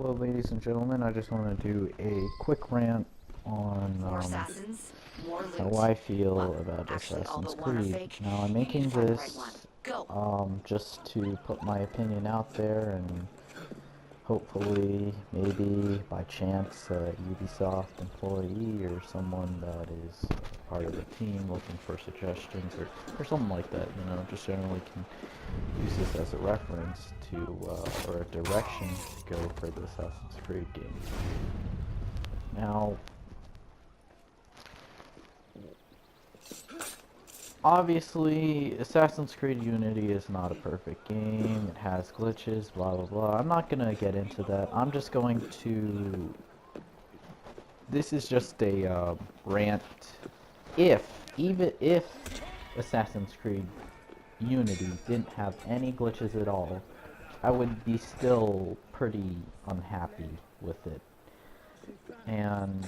Hello, ladies and gentlemen. I just want to do a quick rant on More assassins, more how loot. I feel Well, about actually all Assassin's but one are Creed. fake. Now, I'm You need to making find the right one. this Go! just to put my opinion out there and hopefully, maybe by chance, a Ubisoft employee or someone that is part of the team looking for suggestions or something like that, just generally can use this as a reference to, or a direction to go for the Assassin's Creed game. Now, obviously, Assassin's Creed Unity is not a perfect game. It has glitches, blah blah blah. I'm not gonna get into that. I'm just going to. This is just a rant. Even if Assassin's Creed Unity didn't have any glitches at all, I would be still pretty unhappy with it. And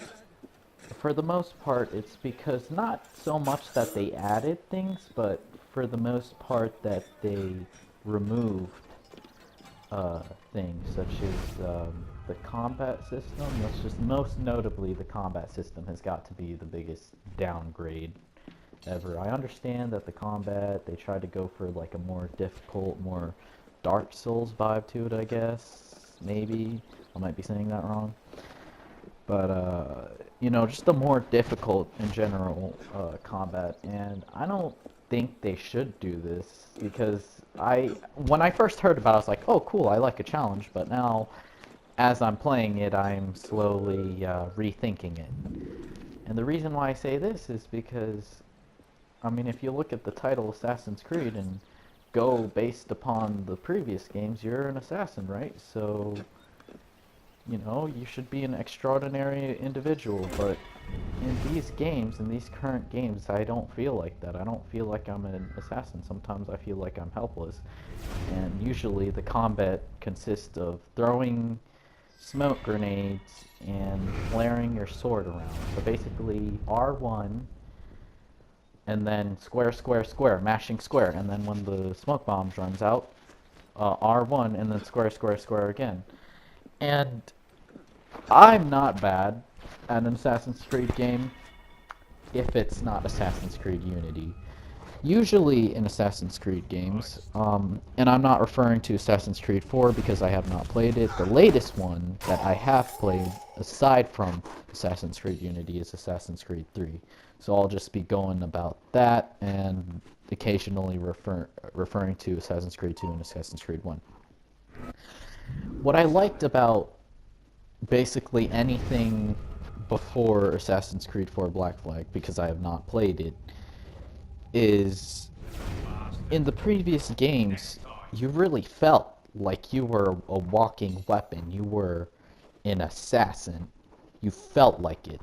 for the most part, it's because not so much that they added things, but for the most part that they removed uh, things such as the combat system. That's just most notably the combat system has got to be the biggest downgrade ever. I understand that the combat they tried to go for like a more difficult, more Dark Souls vibe to it. I guess maybe I might be saying that wrong. But just the more difficult in general combat, and I don't think they should do this because when I first heard about it, I was like, oh, cool, I like a challenge, but now, as I'm playing it, I'm slowly rethinking it. And the reason why I say this is because, I mean, if you look at the title Assassin's Creed and go based upon the previous games, you're an assassin, right? So you should be an extraordinary individual, but in these games, in these current games, I don't feel like that. I don't feel like I'm an assassin. Sometimes I feel like I'm helpless. And usually the combat consists of throwing smoke grenades and flaring your sword around. So basically R1 and then square, square, square, mashing square. And then when the smoke bombs runs out, R1 and then square, square, square again. And I'm not bad at an Assassin's Creed game if it's not Assassin's Creed Unity. Usually in Assassin's Creed games, and I'm not referring to Assassin's Creed 4 because I have not played it. The latest one that I have played, aside from Assassin's Creed Unity, is Assassin's Creed 3. So I'll just be going about that and occasionally referring to Assassin's Creed 2 and Assassin's Creed 1. What I liked about basically anything before Assassin's Creed 4 Black Flag, because I have not played it, is in the previous games, you really felt like you were a walking weapon. You were an assassin. You felt like it.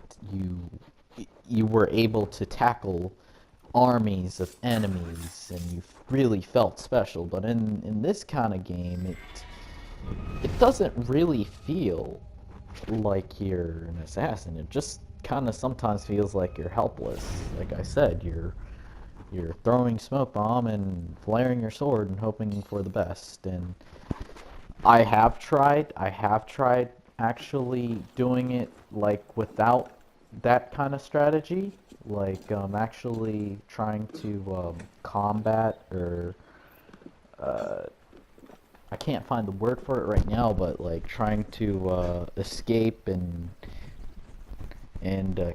You were able to tackle armies of enemies, and you really felt special. But in this kind of game, it doesn't really feel like you're an assassin. It just kind of sometimes feels like you're helpless. Like I said, you're throwing smoke bomb and flaring your sword and hoping for the best. And I have tried actually doing it like without that kind of strategy, like actually trying to combat or I can't find the word for it right now, but like trying to escape and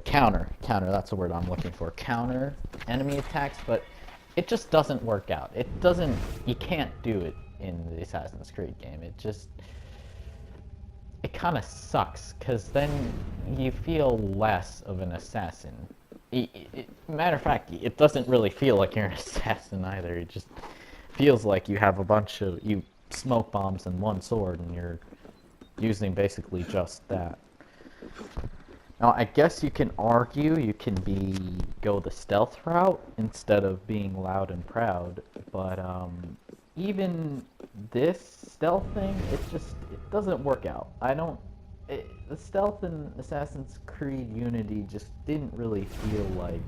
counter, that's the word I'm looking for, counter enemy attacks, but it just doesn't work out. It doesn't, you can't do it in the Assassin's Creed game. It kind of sucks because then you feel less of an assassin. Matter of fact, it doesn't really feel like you're an assassin either. It just feels like you have a bunch of you smoke bombs and one sword, and you're using basically just that. Now, I guess you can argue you can go the stealth route instead of being loud and proud, but even this stealth thing, it doesn't work out. I don't. The stealth in Assassin's Creed Unity just didn't really feel like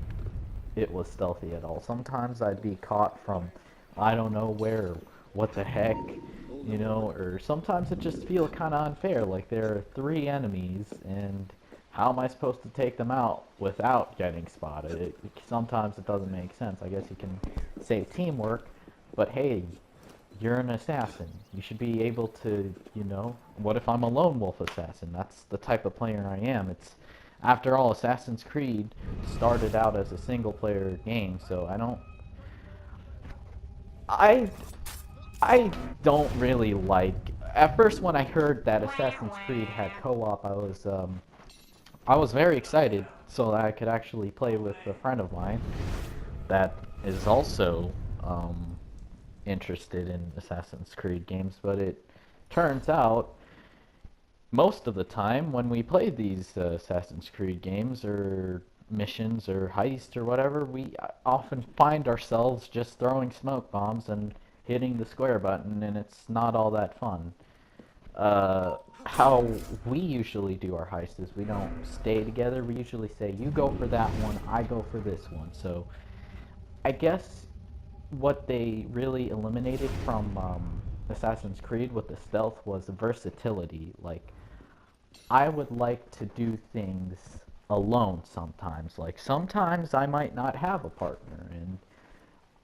it was stealthy at all. Sometimes I'd be caught from I don't know where, what the heck, you know, or sometimes it just feels kind of unfair, like there are three enemies, and how am I supposed to take them out without getting spotted? Sometimes it doesn't make sense. I guess you can say teamwork, but hey, you're an assassin. You should be able to, you know, what if I'm a lone wolf assassin? That's the type of player I am. After all, Assassin's Creed started out as a single player game, so I I don't really like. At first, when I heard that Assassin's Creed had co-op, I was very excited so that I could actually play with a friend of mine that is also um, interested in Assassin's Creed games. But it turns out most of the time when we play these Assassin's Creed games or missions or heists or whatever, we often find ourselves just throwing smoke bombs and hitting the square button, and it's not all that fun. How we usually do our heists is we don't stay together. We usually say, you go for that one, I go for this one. So I guess what they really eliminated from Assassin's Creed with the stealth was versatility. Like, I would like to do things alone sometimes. Like, sometimes I might not have a partner, and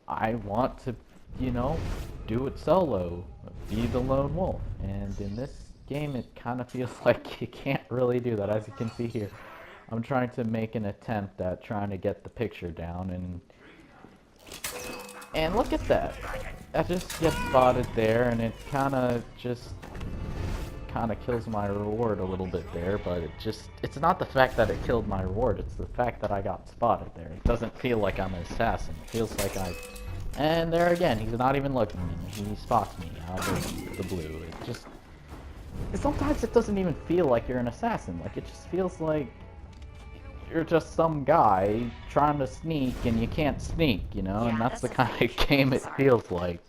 I want to, you know, do it solo, be the lone wolf. And in this game, it kind of feels like you can't really do that. As you can see here, I'm trying to make an attempt at trying to get the picture down, and look at that. I just get spotted there, and it kind of kills my reward a little bit there, but it's not the fact that it killed my reward, it's the fact that I got spotted there. It doesn't feel like I'm an assassin. It feels like and there again, he's not even looking at me. He spots me out of the blue. Sometimes it doesn't even feel like you're an assassin. Like, it just feels like you're just some guy trying to sneak and you can't sneak, you know? And that's the kind of game it feels like.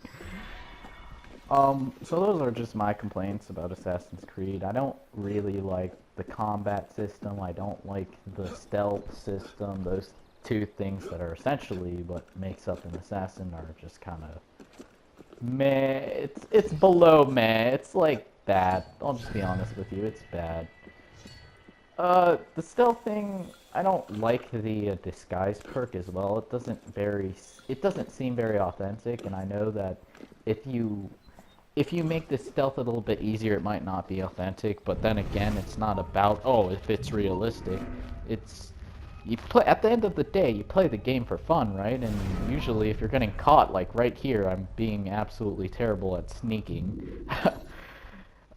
So those are just my complaints about Assassin's Creed. I don't really like the combat system. I don't like the stealth system. Those two things that are essentially what makes up an assassin are just kind of meh. It's below meh. It's like bad. I'll just be honest with you. It's bad. The stealth thing, I don't like the disguise perk as well. It doesn't seem very authentic, and I know that if you make this stealth a little bit easier, it might not be authentic, but then again, it's not about, oh, if it's realistic. It's, at the end of the day, you play the game for fun, right? And usually if you're getting caught, like right here, I'm being absolutely terrible at sneaking.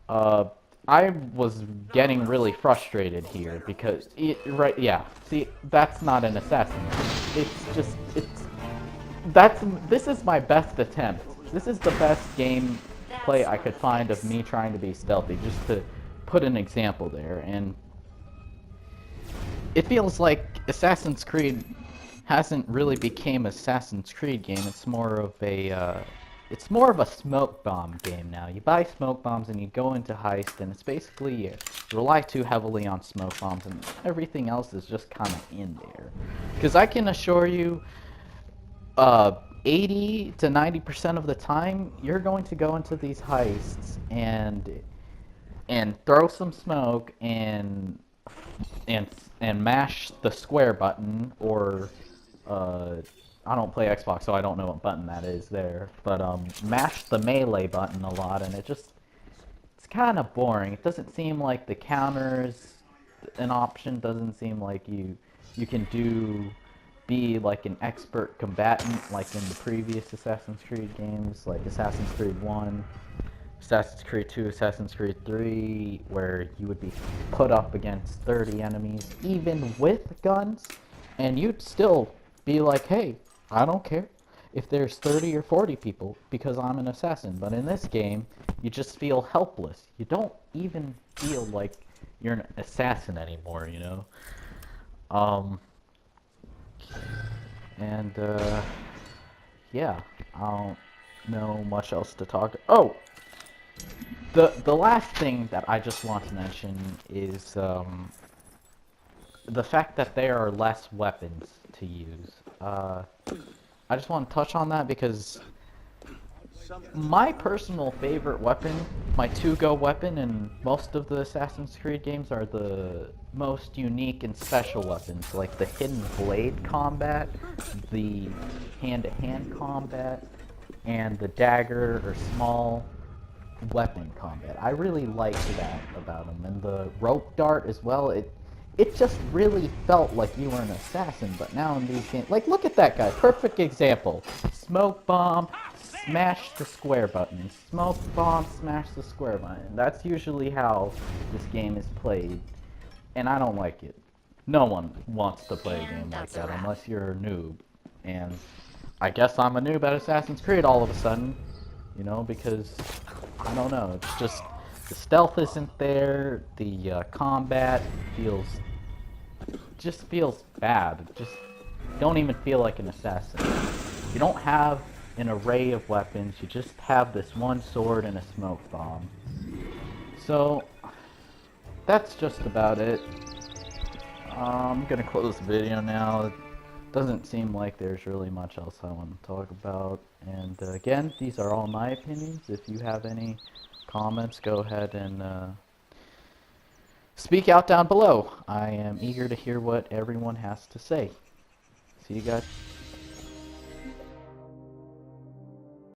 I was getting really frustrated here because, right, yeah, see, that's not an assassin. This is my best attempt. This is the best gameplay I could find of me trying to be stealthy, just to put an example there. And it feels like Assassin's Creed hasn't really became Assassin's Creed game. It's more of a smoke bomb game now. You buy smoke bombs and you go into heist, and it's basically you rely too heavily on smoke bombs, and everything else is just kind of in there. Because I can assure you, 80 to 90% of the time, you're going to go into these heists and throw some smoke and and mash the square button, or I don't play Xbox, so I don't know what button that is there, but mash the melee button a lot, and it's kind of boring. It doesn't seem like the counters an option. Doesn't seem like you can be like an expert combatant like in the previous Assassin's Creed games, like Assassin's Creed 1, Assassin's Creed 2, Assassin's Creed 3, where you would be put up against 30 enemies, even with guns, and you'd still be like, hey, I don't care if there's 30 or 40 people because I'm an assassin. But in this game, you just feel helpless. You don't even feel like you're an assassin anymore, you know? And, yeah, I don't know much else to talk. Oh! The last thing that I just want to mention is, the fact that there are less weapons to use. I just want to touch on that because My personal favorite weapon, my to-go weapon in most of the Assassin's Creed games are the most unique and special weapons, like the hidden blade combat, the hand-to-hand combat, and the dagger or small weapon combat. I really liked that about them, and the rope dart as well. It just really felt like you were an assassin. But now in these games, like look at that guy, perfect example. Smoke bomb, smash the square button. Smoke bomb, smash the square button. That's usually how this game is played, and I don't like it. No one wants to play a game like that unless you're a noob, and I guess I'm a noob at Assassin's Creed all of a sudden, you know, because I don't know. It's just the stealth isn't there. The combat feels bad. It just you don't even feel like an assassin. You don't have an array of weapons. You just have this one sword and a smoke bomb. So that's just about it. I'm gonna close the video now. It doesn't seem like there's really much else I want to talk about. And again, these are all my opinions. If you have any comments, go ahead and speak out down below. I am eager to hear what everyone has to say. See you guys.